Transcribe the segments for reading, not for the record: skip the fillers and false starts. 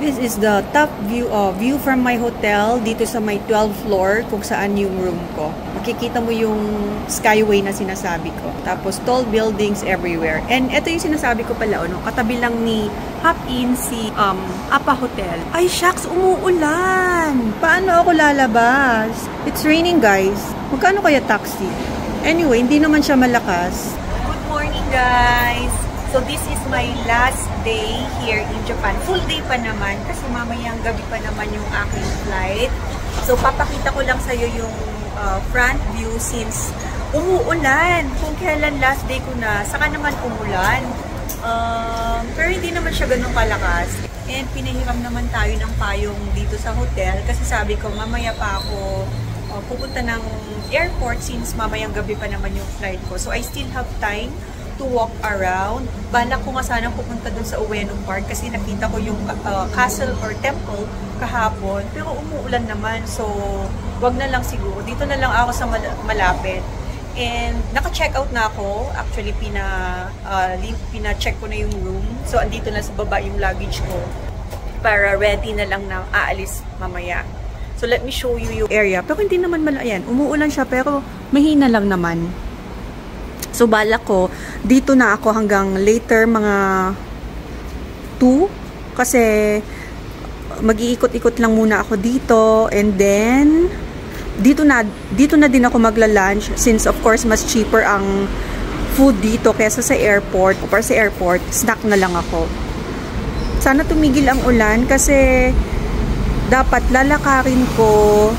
This is the top view from my hotel dito sa may 12th floor kung saan yung room ko. Makikita mo yung skyway na sinasabi ko. Tapos tall buildings everywhere. And ito yung sinasabi ko pala, no? Katabi lang ni Hop In si Apa Hotel. Ay shucks, umuulan! Paano ako lalabas? It's raining, guys. Magkano kaya taxi? Anyway, hindi naman siya malakas. Good morning, guys! So this is my last day here in Japan. Full day pa naman kasi mamayang gabi pa naman yung aking flight. So papakita ko lang sa'yo yung front view since umuulan. Kung kailan last day ko na, saka naman umulan. Pero hindi naman siya ganun kalakas. And pinahiram naman tayo ng payong dito sa hotel kasi sabi ko mamaya pa ako pupunta ng airport since mamayang gabi pa naman yung flight ko. So I still have time to walk around. Balak ko nga sana pupunta dun sa Ueno Park kasi nakita ko yung castle or temple kahapon. Pero umuulan naman. So, wag na lang siguro. Dito na lang ako sa malapit. And, naka-check out na ako. Actually, pina-check ko na yung room. So, andito na sa baba yung luggage ko. Para ready na lang na aalis mamaya. So, let me show you yung area. Pero hindi naman ayan, umuulan siya pero mahina lang naman. So, balak ko, dito na ako hanggang later mga 2. Kasi, mag-iikot-ikot lang muna ako dito. And then, dito na din ako magla-lunch. Since, of course, mas cheaper ang food dito kesa sa airport. O para sa airport, snack na lang ako. Sana tumigil ang ulan kasi dapat lalakarin ko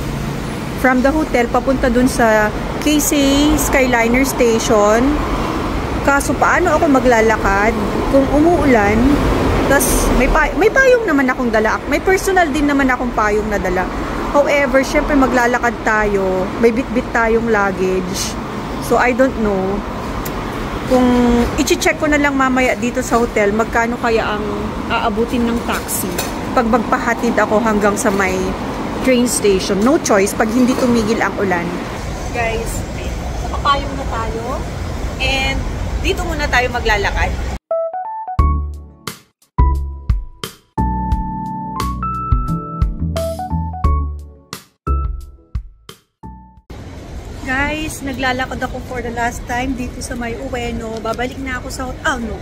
from the hotel papunta dun sa Keisei Skyliner Station. Kaso paano ako maglalakad kung umuulan? Tas may payong naman akong dala. May personal din naman akong payong na dala. However, syempre maglalakad tayo. May bit-bit tayong luggage. So I don't know. Kung i-check ko na lang mamaya dito sa hotel, magkano kaya ang aabutin ng taxi pag magpahatid ako hanggang sa may train station. No choice pag hindi tumigil ang ulan. Guys, nakapayong na tayo and dito muna tayo maglalakad. Guys, naglalakad ako for the last time dito sa may Ueno. Babalik na ako sa hotel.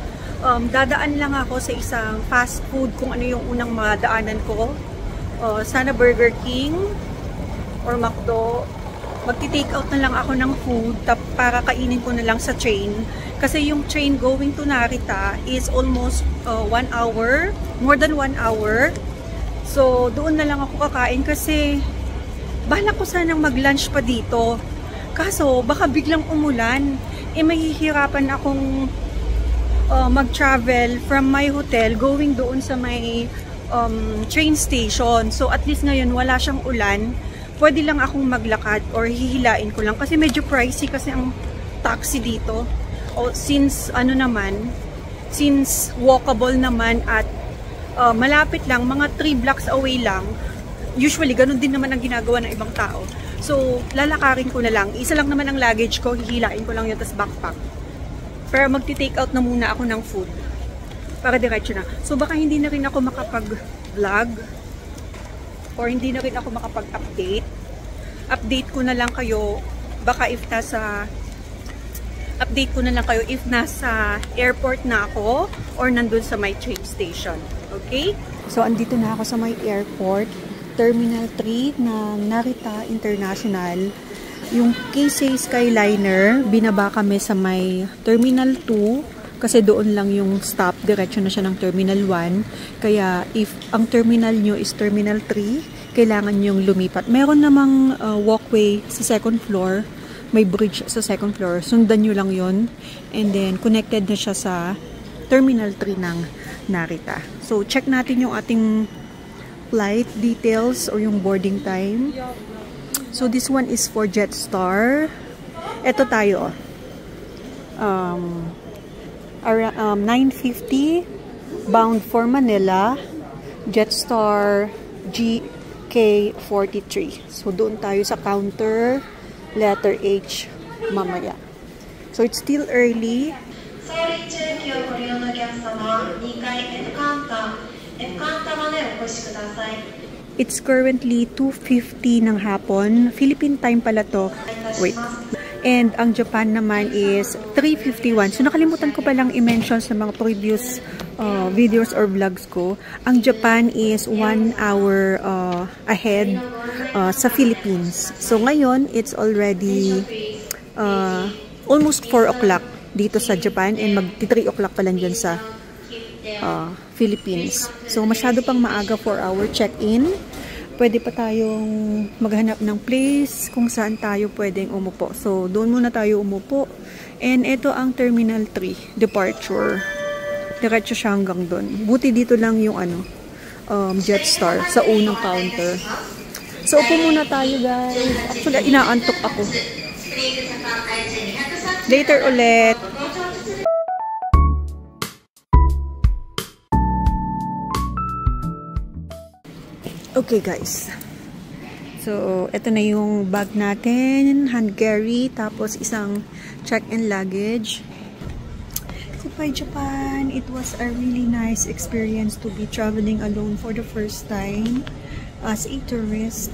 Dadaan lang ako sa isang fast food kung ano yung unang madaanan ko. Sana Burger King or McDo. Magti-take out na lang ako ng food para kainin ko na lang sa train. Kasi yung train going to Narita is almost 1 hour. More than 1 hour. So, doon na lang ako kakain kasi balak ko sanang mag-lunch pa dito. Kaso, baka biglang umulan. Mahihirapan akong mag-travel from my hotel going doon sa may train station. So, at least ngayon wala siyang ulan. Pwede lang akong maglakad or hihilain ko lang kasi medyo pricey kasi ang taxi dito. Since walkable naman at malapit lang, mga 3 blocks away lang. Usually, ganun din naman ang ginagawa ng ibang tao. So, lalakarin ko na lang. Isa lang naman ang luggage ko, hihilain ko lang yun, tas backpack. Pero magti-take out na muna ako ng food. Para diretso na. So, baka hindi na rin ako makapag-vlog. Or hindi na rin ako makapag-update. Update ko na lang kayo baka update ko na lang kayo if nasa airport na ako or nandun sa my train station. Okay? So, andito na ako sa my airport. Terminal 3 na Narita International. Yung Keisei Skyliner, binaba kami sa may Terminal 2. Kasi doon lang yung stop, diretso na siya ng Terminal 1. Kaya if ang terminal nyo is Terminal 3, kailangan nyong lumipat. Meron namang walkway sa second floor. May bridge sa second floor. Sundan nyo lang yon. And then, connected na siya sa Terminal 3 ng Narita. So, check natin yung ating flight details or yung boarding time. So, this one is for Jetstar. Ito tayo. 9:50 bound for Manila, Jetstar GK43. So doon tayo sa counter, letter H mamaya. So it's still early. It's currently 2:50 ng hapon. Philippine time pala to. Wait. And ang Japan naman is 3:51. So nakalimutan ko palang i-mention sa mga previous videos or vlogs ko. Ang Japan is 1 hour ahead sa Philippines. So ngayon, it's already almost 4 o'clock dito sa Japan and mag-3 o'clock pa lang dyan sa Philippines. So masyado pang maaga for our check-in. Pwede pa tayong maghanap ng place kung saan tayo pwedeng umupo. So doon muna tayo umupo. And ito ang Terminal 3 departure. Diretso siya hanggang doon. Buti dito lang yung Jetstar sa unang counter. So upo muna tayo, guys. Actually inaantok ako. Later ulit. Okay, guys. So, ito na yung bag natin. Hand carry. Tapos, isang check-in luggage. Goodbye, Japan. It was a really nice experience to be traveling alone for the first time as a tourist.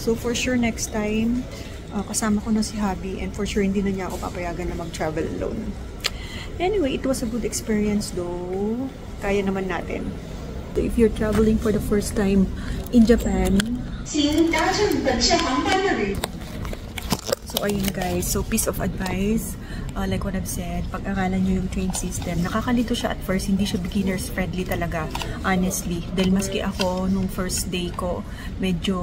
So, for sure, next time, kasama ko na si Habi. And for sure, hindi na niya ako papayagan na mag-travel alone. Anyway, it was a good experience though. Kaya naman natin. So if you're traveling for the first time in Japan, so ayun guys, so piece of advice, like what I've said, pag-aralan nyo yung train system. Nakakalito siya at first, hindi siya beginners friendly talaga, honestly. Dahil maski ako, nung first day ko, medyo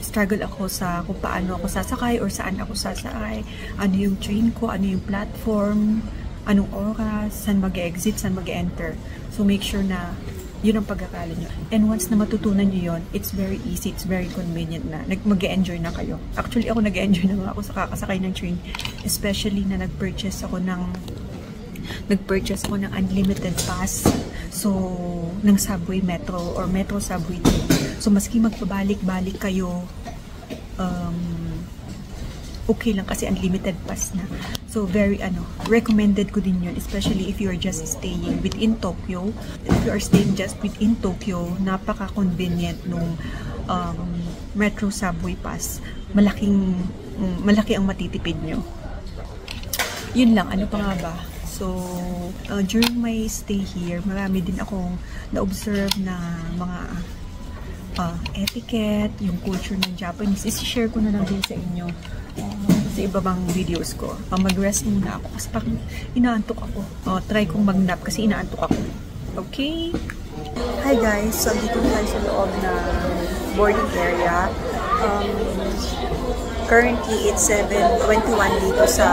struggle ako sa kung paano ako sasakay or saan ako sasakay, ano yung train ko, ano yung platform, anong oras, saan mag-exit, saan mag-enter. So make sure na yun ang pag-akala nyo. And once na matutunan nyo yun, it's very easy, it's very convenient na. Mag-e-enjoy na kayo. Actually, ako nag-e-enjoy na ako sa kakasakay ng train. Especially na nag-purchase ako ng unlimited pass. So, ng subway metro or metro subway train. So, maski magpabalik-balik kayo, okay lang kasi unlimited pass na. So, very, recommended ko din yun. Especially if you are just staying within Tokyo. If you are staying just within Tokyo, napaka-convenient nung metro subway pass. Malaki ang matitipid nyo. Yun lang. Ano pa nga ba? So, during my stay here, marami din akong na-observe na mga etiquette, yung culture ng Japanese. I-share ko na lang din sa inyo. Sa iba bang videos ko. Mag-rest muna ako kasi parang inaantok ako. Try kong mag-nap kasi inaantok ako. Okay? Hi guys! So, dito na tayo sa loob ng boarding area. Currently, it's 7:21 dito sa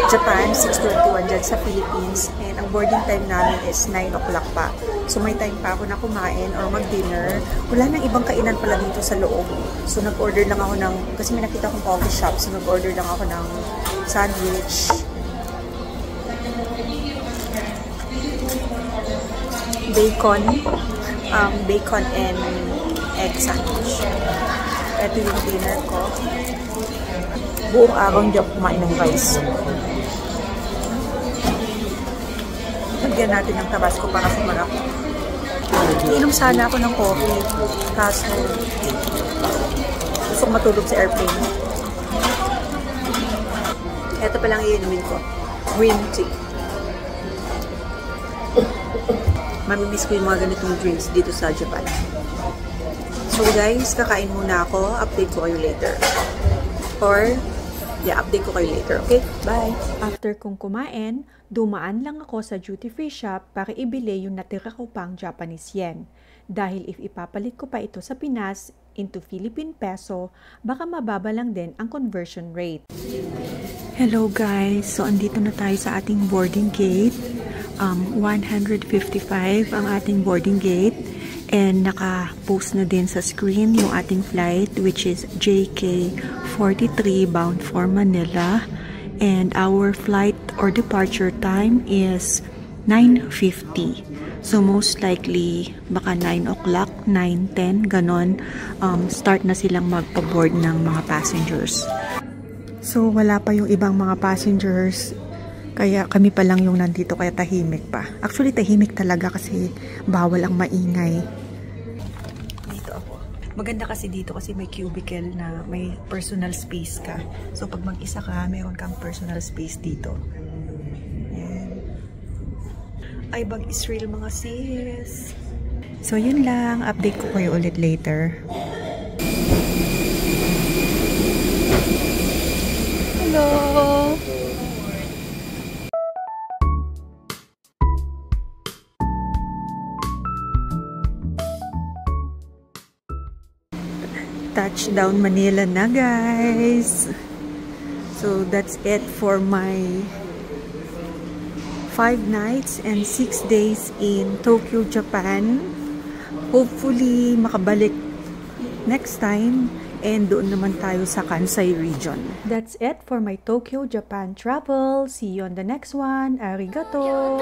Japan, 6:21 dyan sa Philippines. And ang boarding time namin is 9 o'clock pa. So, may time pa ako na kumain or mag-dinner. Wala nang ibang kainan pala dito sa loob. So, nag-order lang ako ng, kasi may nakita akong coffee shop. So, nag-order lang ako ng sandwich. Bacon and egg sandwich. Ito yung dinner ko. Buong araw hindi ako kumain ng rice. Lagyan natin ng tabasco para sumarap. Iinom sana ako ng coffee. Kaso, gusto ko matulog sa airplane. Ito pa lang iinumin ko. Green tea. Mamimiss ko yung mga ganitong drinks dito sa Japan. So guys, kakain muna ako. Update ko kayo later. Or, update ko kayo later. Okay? Bye! After kong kumain, dumaan lang ako sa duty-free shop para ibili yung natira ko pang Japanese yen. Dahil if ipapalit ko pa ito sa Pinas into Philippine peso, baka mababa lang din ang conversion rate. Hello guys! So, andito na tayo sa ating boarding gate. 155 ang ating boarding gate. And naka-post na din sa screen yung ating flight, which is JK43 bound for Manila. And our flight or departure time is 9:50. So most likely, baka 9 o'clock, 9:10, ganon, start na silang magpa-board ng mga passengers. So wala pa yung ibang mga passengers Kaya kami pa lang yung nandito, kaya tahimik pa. Actually, tahimik talaga kasi bawal ang maingay. Dito ako. Maganda kasi dito kasi may cubicle na may personal space ka. So, pag mag-isa ka, meron kang personal space dito. Yan. Ay, bag Israel mga sis. So, yun lang. Update ko kayo ulit later. Hello! Touchdown Manila na, guys. So that's it for my 5 nights and 6 days in Tokyo, Japan. Hopefully makabalik next time and doon naman tayo sa Kansai region. That's it for my Tokyo, Japan travel. See you on the next one. Arigato!